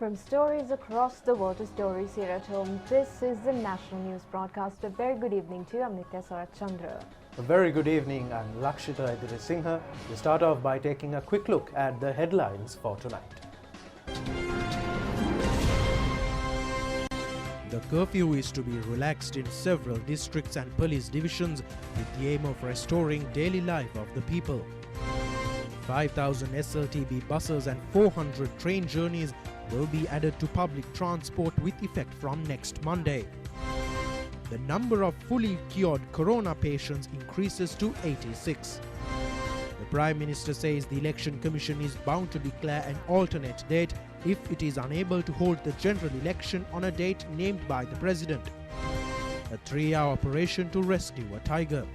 from stories across the world to stories here at home. This is the National News Broadcast. A very good evening to you. I'm Nitya Sarat-Chandra. A very good evening. I'm Lakshita Edirisinghe. We start off by taking a quick look at the headlines for tonight. The curfew is to be relaxed in several districts and police divisions with the aim of restoring daily life of the people. 5,000 SLTB buses and 400 train journeys will be added to public transport with effect from next Monday. The number of fully cured corona patients increases to 86. The Prime Minister says the Election Commission is bound to declare an alternate date if it is unable to hold the general election on a date named by the President. A 3-hour operation to rescue a tiger.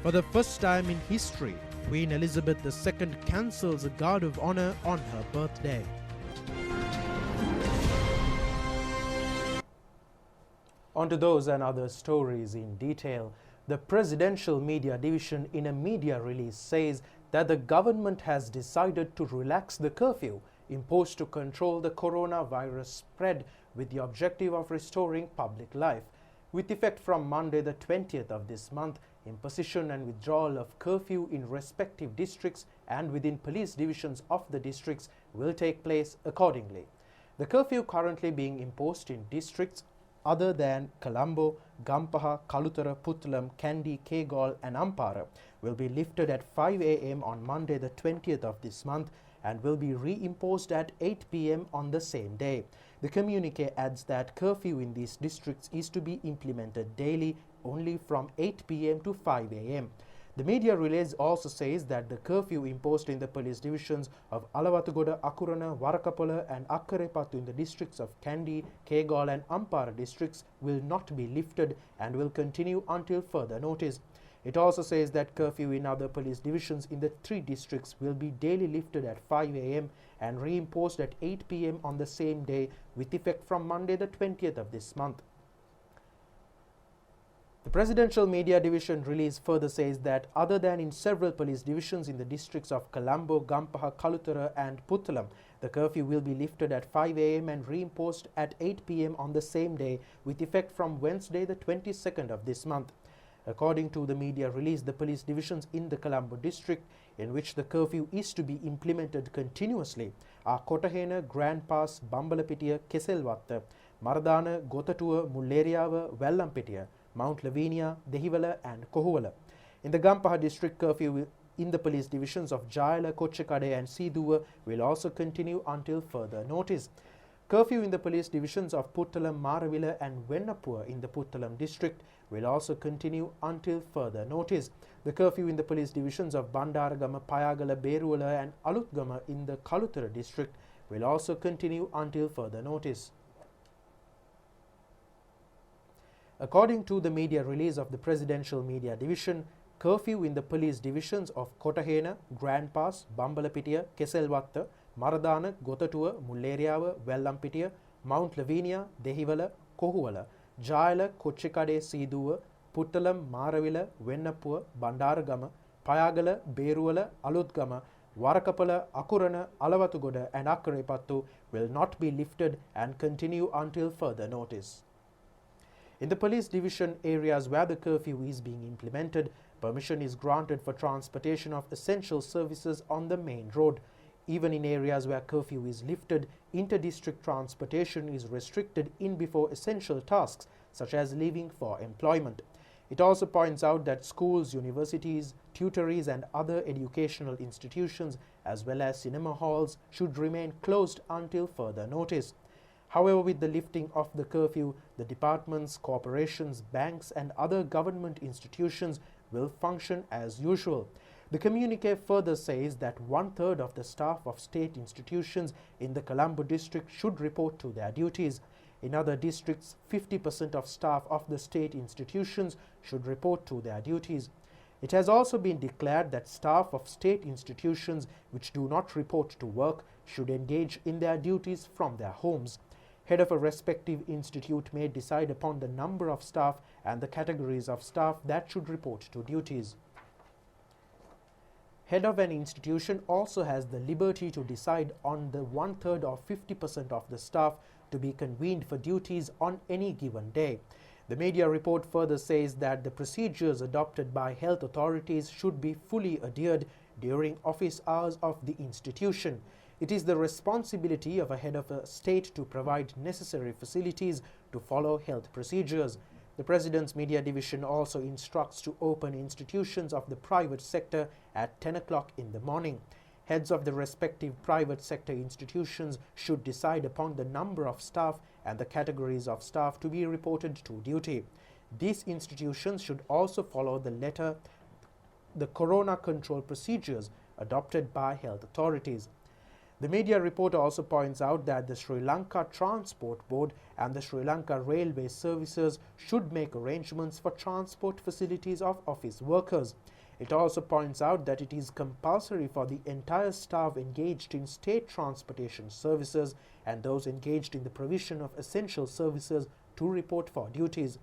For the first time in history, Queen Elizabeth II cancels a guard of honor on her birthday. On to those and other stories in detail. The Presidential Media Division in a media release says that the government has decided to relax the curfew imposed to control the coronavirus spread with the objective of restoring public life. With effect from Monday the 20th of this month, imposition and withdrawal of curfew in respective districts and within police divisions of the districts will take place accordingly. The curfew currently being imposed in districts other than Colombo, Gampaha, Kalutara, Puttalam, Kandy, Kegol and Ampara will be lifted at 5 a.m. on Monday the 20th of this month and will be reimposed at 8 p.m. on the same day. The communique adds that curfew in these districts is to be implemented daily only from 8 p.m. to 5 a.m. The media release also says that the curfew imposed in the police divisions of Alawatugoda, Akurana, Warakapola and Akkarepattu in the districts of Kandy, Kegol and Ampara districts will not be lifted and will continue until further notice. It also says that curfew in other police divisions in the 3 districts will be daily lifted at 5 a.m. and reimposed at 8 p.m. on the same day with effect from Monday the 20th of this month. The Presidential Media Division release further says that other than in several police divisions in the districts of Colombo, Gampaha, Kalutara and Puttalam, the curfew will be lifted at 5 a.m. and reimposed at 8 p.m. on the same day with effect from Wednesday the 22nd of this month. According to the media release, the police divisions in the Colombo district in which the curfew is to be implemented continuously are Kotahena, Grand Pass, Bambalapitiya, Keselwatta, Maradana, Gotatuwa, Mulleriyawa, Wellampitiya, Mount Lavinia, Dehiwala and Kohuwala. In the Gampaha district, curfew in the police divisions of Jayala, Kochekade and Siduwa will also continue until further notice. Curfew in the police divisions of Puttalam, Maravila and Vennapuwa in the Puttalam district will also continue until further notice. The curfew in the police divisions of Bandaragama, Payagala, Beruwala and Alutgama in the Kalutara district will also continue until further notice. According to the media release of the Presidential Media Division, curfew in the police divisions of Kotahena, Grand Pass, Bambalapitiya, Keselwatta, Maradana, Gotatuwa, Mulleriyawa, Wellampitiya, Mount Lavinia, Dehiwala, Kohuwala, Jayala, Kochekade, Siduwa, Puttalam, Maravila, Vennapuwa, Bandaragama, Payagala, Beruwala, Alutgama, Warakapala, Akurana, Alawatugoda and Akkarepattu will not be lifted and continue until further notice. In the police division areas where the curfew is being implemented, permission is granted for transportation of essential services on the main road. Even in areas where curfew is lifted, inter-district transportation is restricted in before essential tasks such as leaving for employment. It also points out that schools, universities, tutories and other educational institutions as well as cinema halls should remain closed until further notice. However, with the lifting of the curfew, the departments, corporations, banks and other government institutions will function as usual. The communique further says that 1/3 of the staff of state institutions in the Colombo district should report to their duties. In other districts, 50% of staff of the state institutions should report to their duties. It has also been declared that staff of state institutions which do not report to work should engage in their duties from their homes. Head of a respective institute may decide upon the number of staff and the categories of staff that should report to duties. Head of an institution also has the liberty to decide on the 1/3 or 50% of the staff to be convened for duties on any given day. The media report further says that the procedures adopted by health authorities should be fully adhered during office hours of the institution. It is the responsibility of a head of a state to provide necessary facilities to follow health procedures. The President's Media Division also instructs to open institutions of the private sector at 10 o'clock in the morning. Heads of the respective private sector institutions should decide upon the number of staff and the categories of staff to be reported to duty. These institutions should also follow the corona control procedures adopted by health authorities. The media report also points out that the Sri Lanka Transport Board and the Sri Lanka Railway Services should make arrangements for transport facilities of office workers. It also points out that it is compulsory for the entire staff engaged in state transportation services and those engaged in the provision of essential services to report for duties.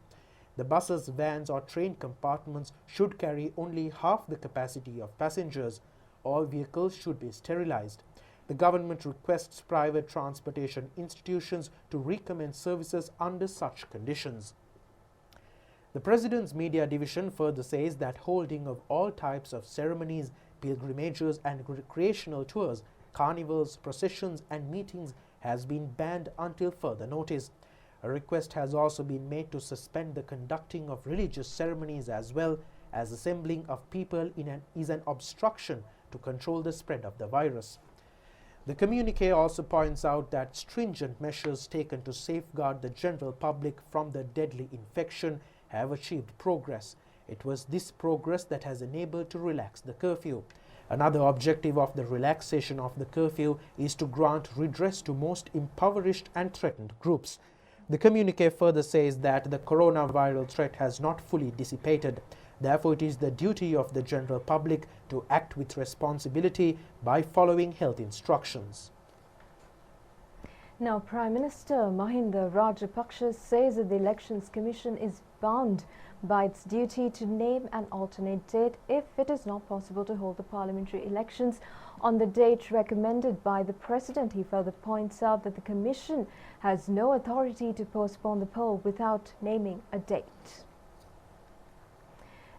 The buses, vans or train compartments should carry only half the capacity of passengers. All vehicles should be sterilized. The government requests private transportation institutions to recommence services under such conditions. The President's Media Division further says that holding of all types of ceremonies, pilgrimages and recreational tours, carnivals, processions and meetings has been banned until further notice. A request has also been made to suspend the conducting of religious ceremonies as well, as assembling of people is an obstruction to control the spread of the virus. The communique also points out that stringent measures taken to safeguard the general public from the deadly infection have achieved progress. It was this progress that has enabled to relax the curfew. Another objective of the relaxation of the curfew is to grant redress to most impoverished and threatened groups. The communique further says that the coronavirus threat has not fully dissipated. Therefore, it is the duty of the general public to act with responsibility by following health instructions. Now, Prime Minister Mahinda Rajapaksa says that the Elections Commission is bound by its duty to name an alternate date if it is not possible to hold the parliamentary elections on the date recommended by the President. He further points out that the Commission has no authority to postpone the poll without naming a date.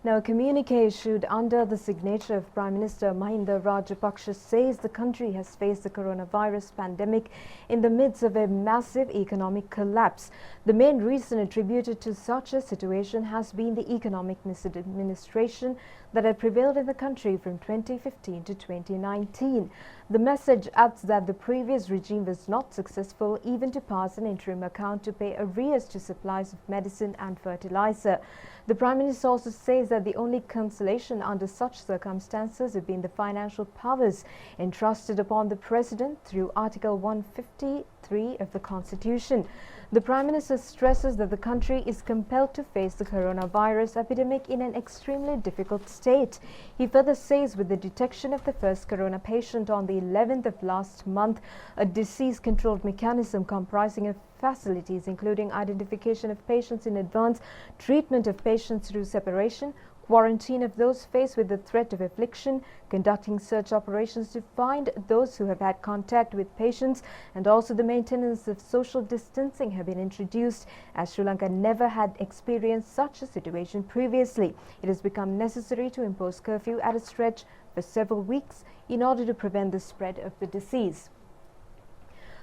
Now, a communique issued under the signature of Prime Minister Mahinda Rajapaksa says the country has faced the coronavirus pandemic in the midst of a massive economic collapse. The main reason attributed to such a situation has been the economic misadministration that had prevailed in the country from 2015 to 2019. The message adds that the previous regime was not successful even to pass an interim account to pay arrears to supplies of medicine and fertilizer. The Prime Minister also says that the only consolation under such circumstances have been the financial powers entrusted upon the President through Article 153 of the Constitution. The Prime Minister stresses that the country is compelled to face the coronavirus epidemic in an extremely difficult state. He further says with the detection of the first corona patient on the 11th of last month, a disease control mechanism comprising of facilities including identification of patients in advance, treatment of patients through separation, quarantine of those faced with the threat of affliction, conducting search operations to find those who have had contact with patients, and also the maintenance of social distancing have been introduced. As Sri Lanka never had experienced such a situation previously, it has become necessary to impose curfew at a stretch for several weeks in order to prevent the spread of the disease.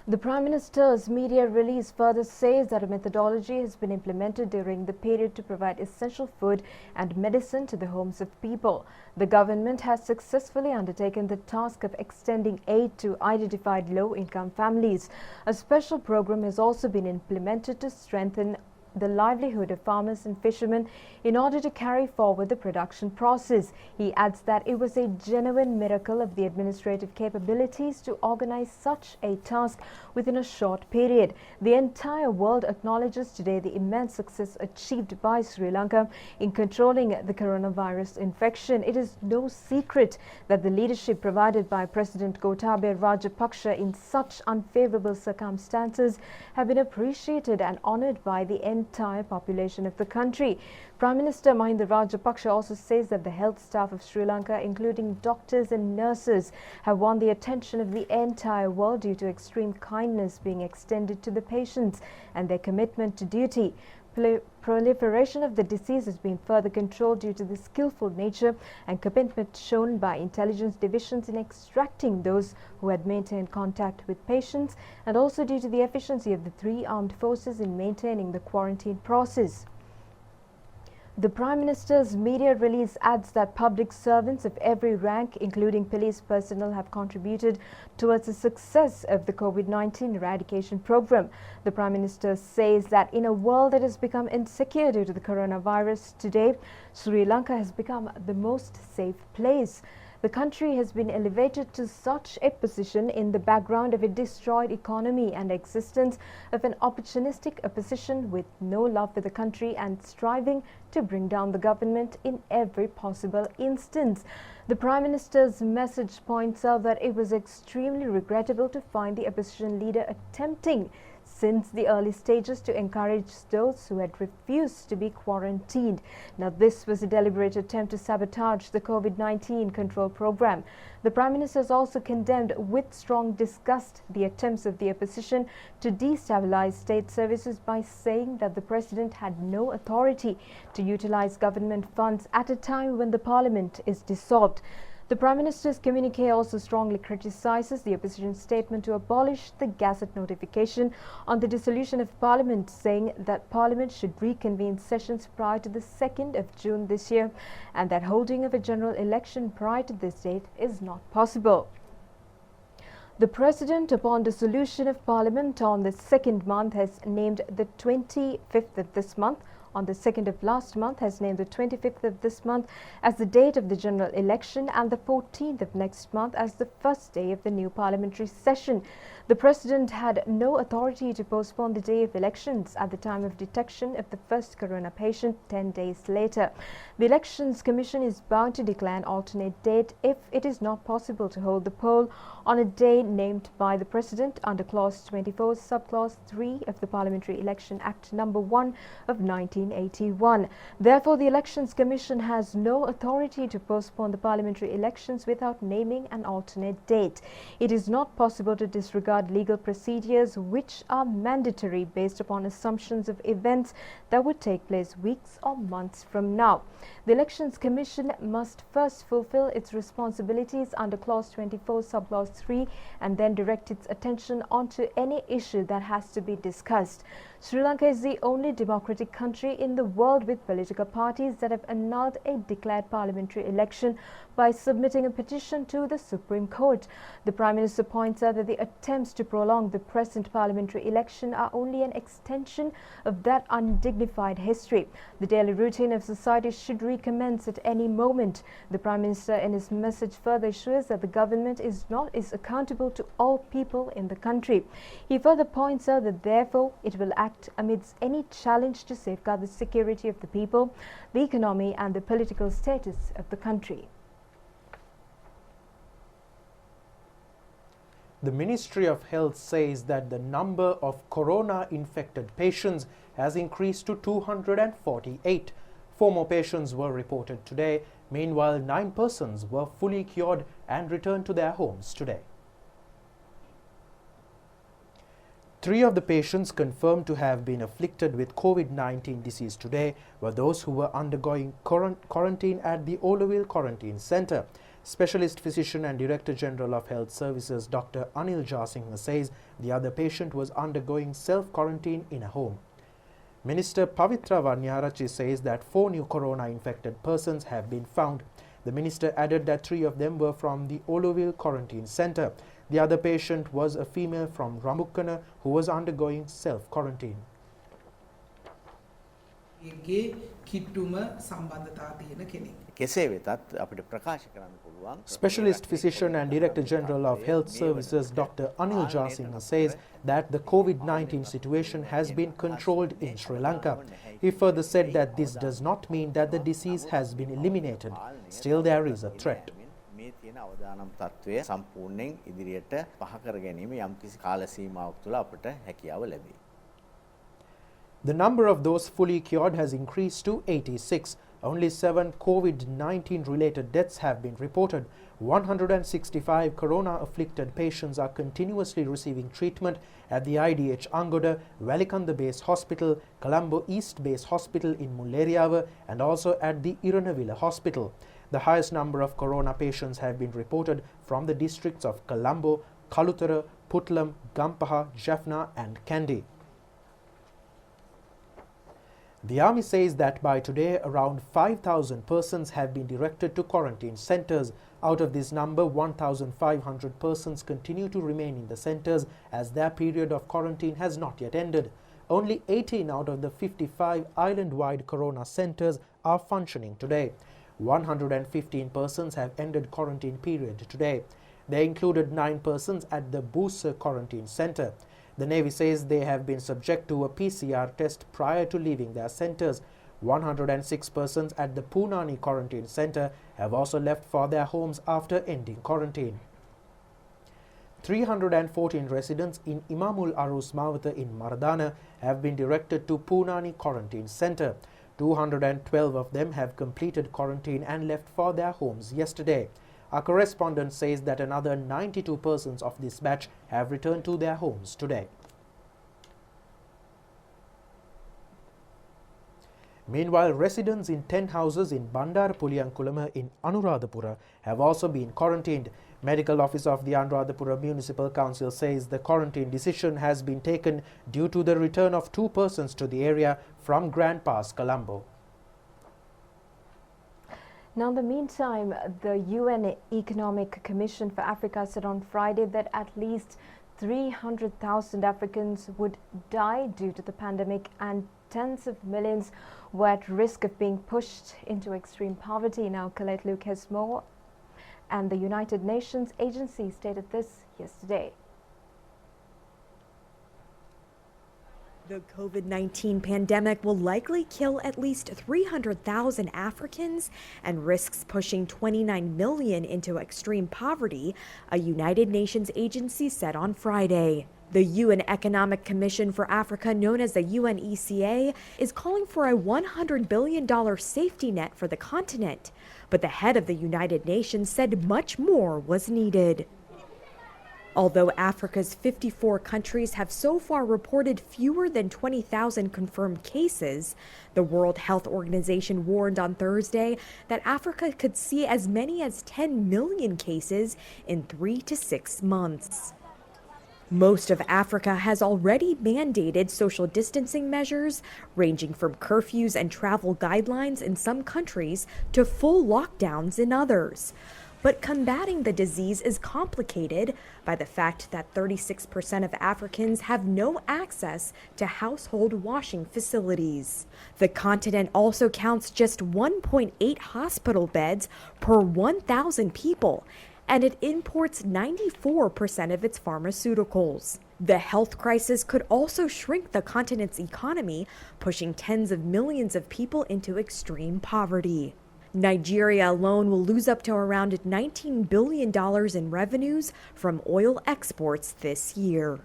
The Prime Minister's media release further says that a methodology has been implemented during the period to provide essential food and medicine to the homes of people. The government has successfully undertaken the task of extending aid to identified low-income families. A special program has also been implemented to strengthen the livelihood of farmers and fishermen in order to carry forward the production process. He adds that it was a genuine miracle of the administrative capabilities to organize such a task within a short period. The entire world acknowledges today the immense success achieved by Sri Lanka in controlling the coronavirus infection. It is no secret that the leadership provided by President Gotabaya Rajapaksa in such unfavorable circumstances have been appreciated and honored by the entire population of the country. Prime Minister Mahinda Rajapaksa also says that the health staff of Sri Lanka, including doctors and nurses, have won the attention of the entire world due to extreme kindness being extended to the patients and their commitment to duty. Proliferation of the disease has been further controlled due to the skillful nature and commitment shown by intelligence divisions in extracting those who had maintained contact with patients, and also due to the efficiency of the three armed forces in maintaining the quarantine process. The Prime Minister's media release adds that public servants of every rank, including police personnel, have contributed towards the success of the COVID-19 eradication program. The Prime Minister says that in a world that has become insecure due to the coronavirus today, Sri Lanka has become the most safe place. The country has been elevated to such a position in the background of a destroyed economy and existence of an opportunistic opposition with no love for the country and striving to bring down the government in every possible instance. The Prime Minister's message points out that it was extremely regrettable to find the opposition leader attempting since the early stages to encourage those who had refused to be quarantined. Now, this was a deliberate attempt to sabotage the COVID-19 control program. The Prime Minister has also condemned with strong disgust the attempts of the opposition to destabilize state services by saying that the President had no authority to utilize government funds at a time when the Parliament is dissolved. The Prime Minister's communique also strongly criticizes the opposition's statement to abolish the Gazette notification on the dissolution of Parliament, saying that Parliament should reconvene sessions prior to the 2nd of June this year and that holding of a general election prior to this date is not possible. The President, upon dissolution of Parliament on the second month, has named the 25th of this month on the 2nd of last month has named the 25th of this month as the date of the general election and the 14th of next month as the first day of the new parliamentary session. The President had no authority to postpone the day of elections at the time of detection of the first corona patient 10 days later. The Elections Commission is bound to declare an alternate date if it is not possible to hold the poll on a day named by the President under Clause 24, Subclause 3 of the Parliamentary Election Act No. 1 of 1981. Therefore, the Elections Commission has no authority to postpone the parliamentary elections without naming an alternate date. It is not possible to disregard legal procedures which are mandatory based upon assumptions of events that would take place weeks or months from now. The Elections Commission must first fulfill its responsibilities under Clause 24, Subclause 3 and then direct its attention onto any issue that has to be discussed. Sri Lanka is the only democratic country in the world with political parties that have annulled a declared parliamentary election by submitting a petition to the Supreme Court. The Prime Minister points out that the attempts to prolong the present parliamentary election are only an extension of that undignified history. The daily routine of society should recommence at any moment. The Prime Minister in his message further assures that the government is accountable to all people in the country. He further points out that therefore it will act amidst any challenge to safeguard the security of the people, the economy and the political status of the country. The Ministry of Health says that the number of corona-infected patients has increased to 248. 4 more patients were reported today. Meanwhile, 9 persons were fully cured and returned to their homes today. 3 of the patients confirmed to have been afflicted with COVID-19 disease today were those who were undergoing quarantine at the Oloville Quarantine Centre. Specialist Physician and Director General of Health Services Dr. Anil Jasinghe says the other patient was undergoing self-quarantine in a home. Minister Pavitra Wanyarachi says that 4 new corona-infected persons have been found. The minister added that 3 of them were from the Oloville Quarantine Centre. The other patient was a female from Ramukkana who was undergoing self-quarantine. Specialist Physician and Director General of Health Services Dr. Anil Jasinghe says that the COVID-19 situation has been controlled in Sri Lanka. He further said that this does not mean that the disease has been eliminated. Still, there is a threat. The number of those fully cured has increased to 86. Only 7 COVID-19 related deaths have been reported. 165 corona-afflicted patients are continuously receiving treatment at the IDH Angoda, Walikanda Base Hospital, Colombo East Base Hospital in Mulleriyawa, and also at the Iranavilla Hospital. The highest number of corona patients have been reported from the districts of Colombo, Kalutara, Putlam, Gampaha, Jaffna, and Kandy. The Army says that by today, around 5,000 persons have been directed to quarantine centres. Out of this number, 1,500 persons continue to remain in the centres as their period of quarantine has not yet ended. Only 18 out of the 55 island-wide corona centres are functioning today. 115 persons have ended quarantine period today. They included 9 persons at the Busa quarantine centre. The Navy says they have been subject to a PCR test prior to leaving their centres. 106 persons at the Punani quarantine centre have also left for their homes after ending quarantine. 314 residents in Imamul Arus Mawata in Maradana have been directed to Punani quarantine centre. 212 of them have completed quarantine and left for their homes yesterday. Our correspondent says that another 92 persons of this batch have returned to their homes today. Meanwhile, residents in 10 houses in Bandar Puliyankulama in Anuradhapura have also been quarantined. Medical Officer of the Anuradhapura Municipal Council says the quarantine decision has been taken due to the return of 2 persons to the area from Grand Pass, Colombo. Now, in the meantime, the UN Economic Commission for Africa said on Friday that at least 300,000 Africans would die due to the pandemic and tens of millions were at risk of being pushed into extreme poverty. Now, Colette Luke has more, and the United Nations agency stated this yesterday. The COVID-19 pandemic will likely kill at least 300,000 Africans and risks pushing 29 million into extreme poverty, a United Nations agency said on Friday. The UN Economic Commission for Africa, known as the UNECA, is calling for a $100 billion safety net for the continent, but the head of the United Nations said much more was needed. Although Africa's 54 countries have so far reported fewer than 20,000 confirmed cases, the World Health Organization warned on Thursday that Africa could see as many as 10 million cases in 3 to 6 months. Most of Africa has already mandated social distancing measures, ranging from curfews and travel guidelines in some countries to full lockdowns in others. But combating the disease is complicated by the fact that 36% of Africans have no access to household washing facilities. The continent also counts just 1.8 hospital beds per 1,000 people, and it imports 94% of its pharmaceuticals. The health crisis could also shrink the continent's economy, pushing tens of millions of people into extreme poverty. Nigeria alone will lose up to around $19 billion in revenues from oil exports this year.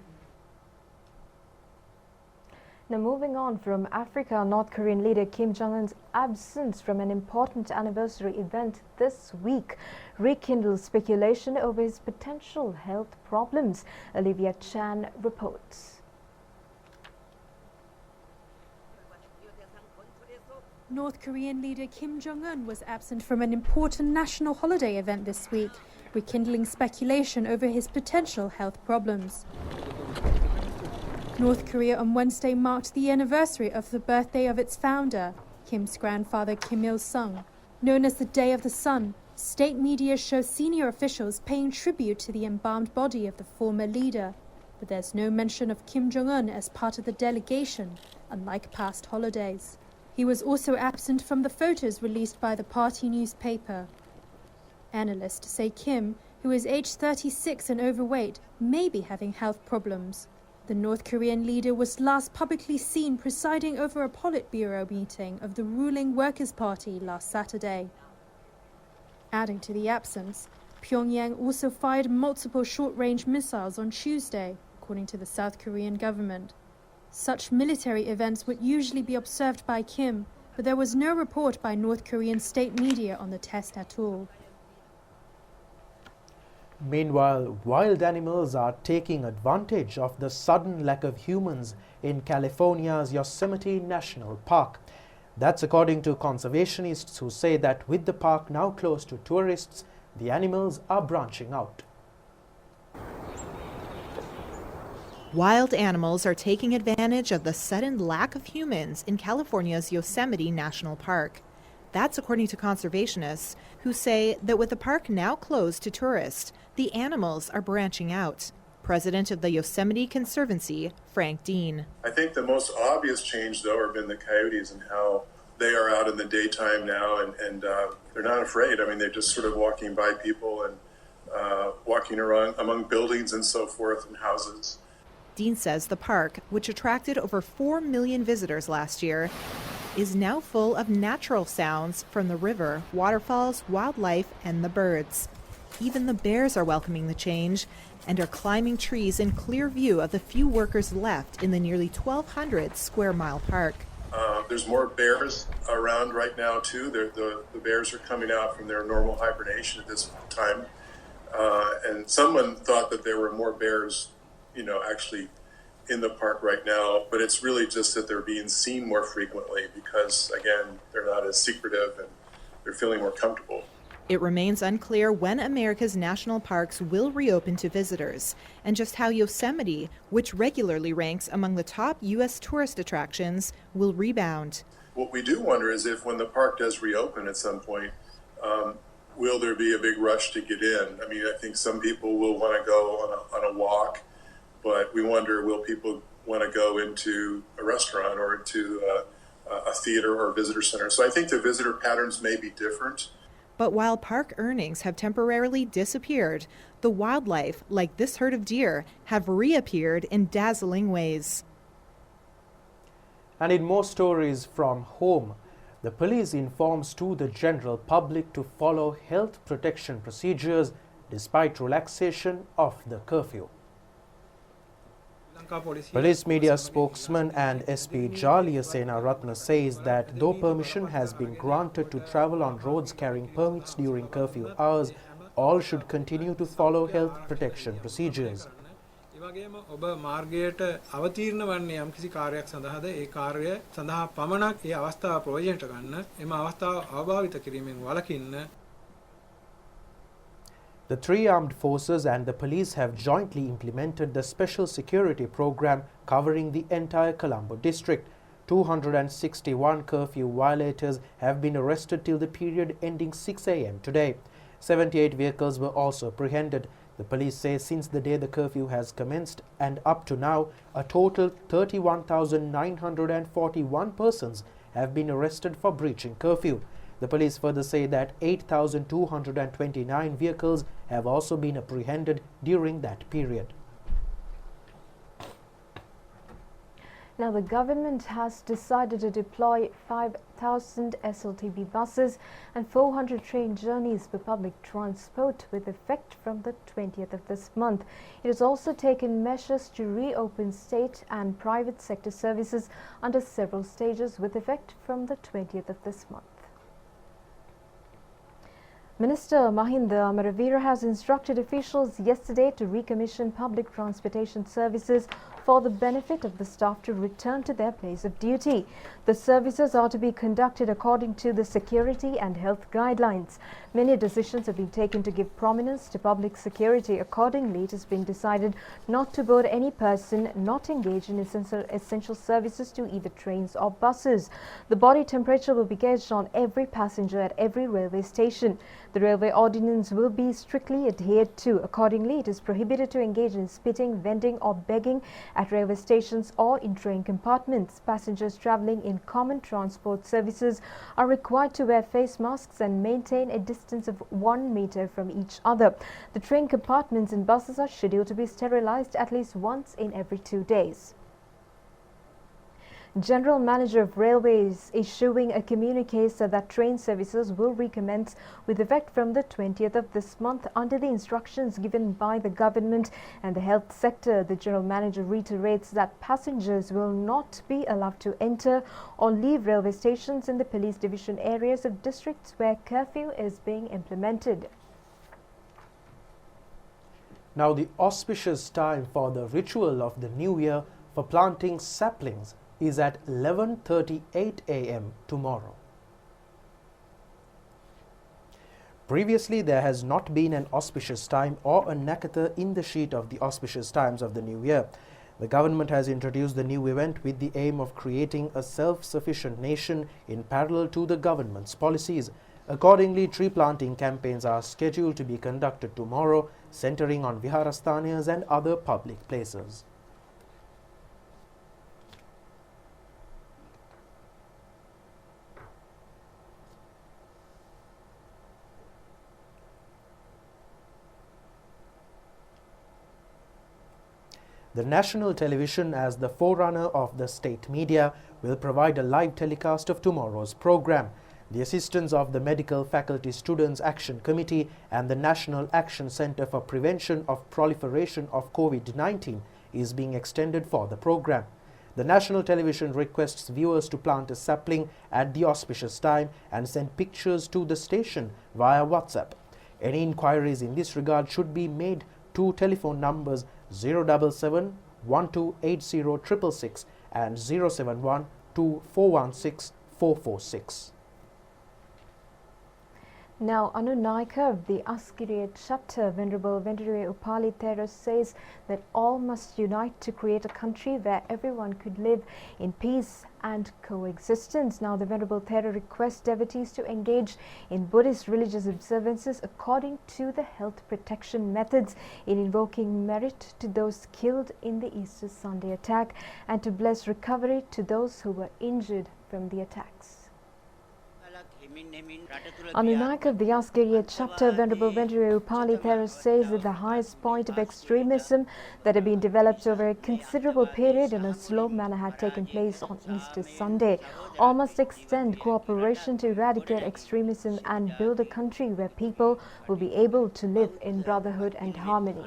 Now, moving on from Africa, North Korean leader Kim Jong-un's absence from an important anniversary event this week rekindles speculation over his potential health problems. Olivia Chan reports. North Korean leader Kim Jong-un was absent from an important national holiday event this week, rekindling speculation over his potential health problems. North Korea on Wednesday marked the anniversary of the birthday of its founder, Kim's grandfather Kim Il-sung. Known as the Day of the Sun, state media show senior officials paying tribute to the embalmed body of the former leader. But there's no mention of Kim Jong-un as part of the delegation, unlike past holidays. He was also absent from the photos released by the party newspaper. Analysts say Kim, who is aged 36 and overweight, may be having health problems. The North Korean leader was last publicly seen presiding over a Politburo meeting of the ruling Workers' Party last Saturday. Adding to the absence, Pyongyang also fired multiple short-range missiles on Tuesday, according to the South Korean government. Such military events would usually be observed by Kim, but there was no report by North Korean state media on the test at all. Meanwhile, wild animals are taking advantage of the sudden lack of humans in California's Yosemite National Park. That's according to conservationists who say that with the park now closed to tourists, the animals are branching out. Wild animals are taking advantage of the sudden lack of humans in California's Yosemite National Park. That's according to conservationists who say that with the park now closed to tourists, the animals are branching out. President of the Yosemite Conservancy, Frank Dean. I think the most obvious change, though, have been the coyotes and how they are out in the daytime now, and they're not afraid. I mean, they're just sort of walking by people and walking around among buildings and so forth and houses. Dean says the park, which attracted over 4 million visitors last year, is now full of natural sounds from the river, waterfalls, wildlife, and the birds. Even the bears are welcoming the change and are climbing trees in clear view of the few workers left in the nearly 1,200 square mile park. There's more bears around right now, too. The bears are coming out from their normal hibernation at this time. And someone thought that there were more bears, actually in the park right now, but it's really just that they're being seen more frequently because, again, they're not as secretive and they're feeling more comfortable. It remains unclear when America's national parks will reopen to visitors and just how Yosemite, which regularly ranks among the top U.S. tourist attractions, will rebound. What we do wonder is if when the park does reopen at some point, will there be a big rush to get in? I mean, I think some people will want to go on a walk, but we wonder, will people want to go into a restaurant or into a theater or a visitor center? So I think the visitor patterns may be different. But while park earnings have temporarily disappeared, the wildlife, like this herd of deer, have reappeared in dazzling ways. And in more stories from home, the police informs to the general public to follow health protection procedures despite relaxation of the curfew. Police media spokesman and SP Jaliya Sena Ratna says that though permission has been granted to travel on roads carrying permits during curfew hours, all should continue to follow health protection procedures. ඔබ මාර්ගයට අවතීර්ණ වන්නේ යම්කිසි කාර්යයක් සඳහාද ඒ කාර්යය සඳහා පමණක් ඒ අවස්ථාව ප්‍රයෝජනයට ගන්න එම අවස්ථාව අභාවිත කිරීමෙන් වළකින්න. The three armed forces and the police have jointly implemented the special security program covering the entire Colombo district. 261 curfew violators have been arrested till the period ending 6 a.m. today. 78 vehicles were also apprehended. The police say since the day the curfew has commenced and up to now, a total 31,941 persons have been arrested for breaching curfew. The police further say that 8,229 vehicles have also been apprehended during that period. Now, the government has decided to deploy 5,000 SLTB buses and 400 train journeys for public transport with effect from the 20th of this month. It has also taken measures to reopen state and private sector services under several stages with effect from the 20th of this month. Minister Mahinda Amaravira has instructed officials yesterday to recommission public transportation services for the benefit of the staff to return to their place of duty. The services are to be conducted according to the security and health guidelines. Many decisions have been taken to give prominence to public security. Accordingly, it has been decided not to board any person not engaged in essential services to either trains or buses. The body temperature will be gauged on every passenger at every railway station. The railway ordinance will be strictly adhered to. Accordingly, it is prohibited to engage in spitting, vending or begging at railway stations or in train compartments. Passengers travelling in common transport services are required to wear face masks and maintain a distance of 1 meter from each other. The train compartments in buses are scheduled to be sterilized at least once in every 2 days. General Manager of Railways issuing a communique that train services will recommence with effect from the 20th of this month under the instructions given by the government and the health sector. The General Manager reiterates that passengers will not be allowed to enter or leave railway stations in the police division areas of districts where curfew is being implemented. Now the auspicious time for the ritual of the new year for planting saplings is at 11:38 a.m. tomorrow. Previously, there has not been an auspicious time or a nakata in the sheet of the auspicious times of the new year. The government has introduced the new event with the aim of creating a self-sufficient nation in parallel to the government's policies. Accordingly, tree planting campaigns are scheduled to be conducted tomorrow, centering on viharasthanas and other public places. The national television, as the forerunner of the state media, will provide a live telecast of tomorrow's program. The assistance of the Medical Faculty Students Action Committee and the National Action Centre for Prevention of Proliferation of COVID-19 is being extended for the program. The national television requests viewers to plant a sapling at the auspicious time and send pictures to the station via WhatsApp. Any inquiries in this regard should be made to telephone numbers 077 1280 666 and 071 2416 446. Now, Anunayaka of the Askiriya chapter, Venerable Venture Upali Thera, says that all must unite to create a country where everyone could live in peace and coexistence. Now, the Venerable Thera requests devotees to engage in Buddhist religious observances according to the health protection methods, in invoking merit to those killed in the Easter Sunday attack and to bless recovery to those who were injured from the attacks. Anunayaka of the Askiriya chapter, Venerable Venture Upali Thera, says that the highest point of extremism that had been developed over a considerable period in a slow manner had taken place on Easter Sunday. All must extend cooperation to eradicate extremism and build a country where people will be able to live in brotherhood and harmony.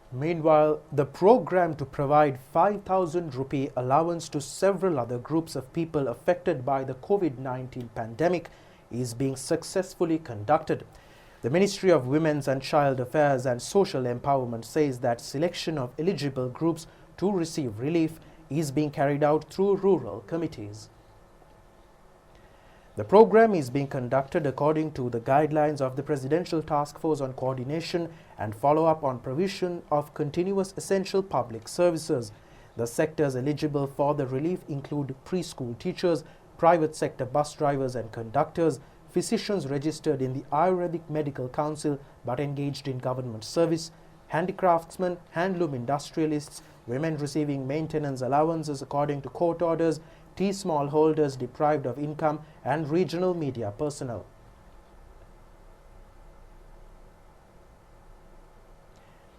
Meanwhile, the program to provide 5,000 rupee allowance to several other groups of people affected by the COVID-19 pandemic is being successfully conducted. The Ministry of Women's and Child Affairs and Social Empowerment says that selection of eligible groups to receive relief is being carried out through rural committees. The program is being conducted according to the guidelines of the Presidential Task Force on Coordination and Follow-up on Provision of Continuous Essential Public Services. The sectors eligible for the relief include preschool teachers, private sector bus drivers and conductors, physicians registered in the Ayurvedic Medical Council but engaged in government service, handicraftsmen, handloom industrialists, women receiving maintenance allowances according to court orders, tea small holders deprived of income, and regional media personnel.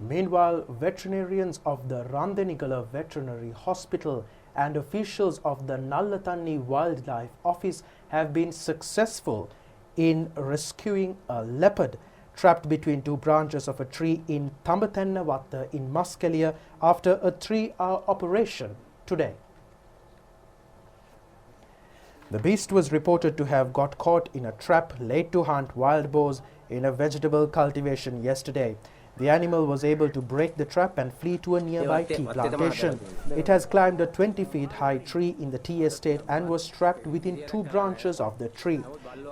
Meanwhile, veterinarians of the Randenigala Veterinary Hospital and officials of the Nallathanni Wildlife Office have been successful in rescuing a leopard trapped between two branches of a tree in Tambathennawatta in Muskelia after a 3-hour operation today. The beast was reported to have got caught in a trap laid to hunt wild boars in a vegetable cultivation yesterday. The animal was able to break the trap and flee to a nearby tea plantation. It has climbed a 20 feet high tree in the tea estate and was trapped within 2 branches of the tree.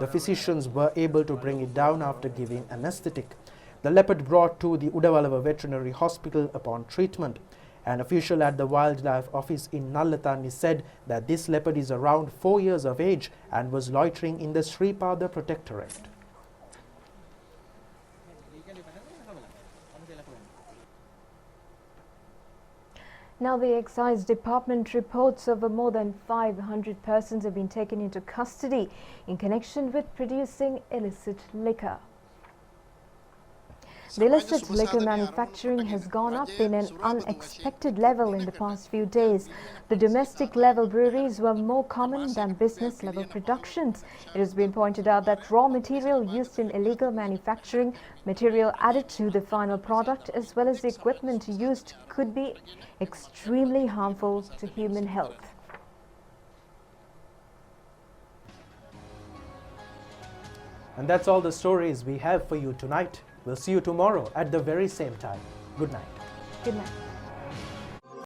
The physicians were able to bring it down after giving anesthetic. The leopard brought to the Udavalava Veterinary Hospital upon treatment. An official at the Wildlife Office in Nallathanni said that this leopard is around 4 years of age and was loitering in the Sripada Protectorate. Now, the Excise Department reports over more than 500 persons have been taken into custody in connection with producing illicit liquor. The illicit liquor manufacturing has gone up in an unexpected level in the past few days. The domestic level breweries were more common than business level productions. It has been pointed out that raw material used in illegal manufacturing, material added to the final product, as well as the equipment used could be extremely harmful to human health. And that's all the stories we have for you tonight. We'll see you tomorrow at the very same time. Good night. Good night.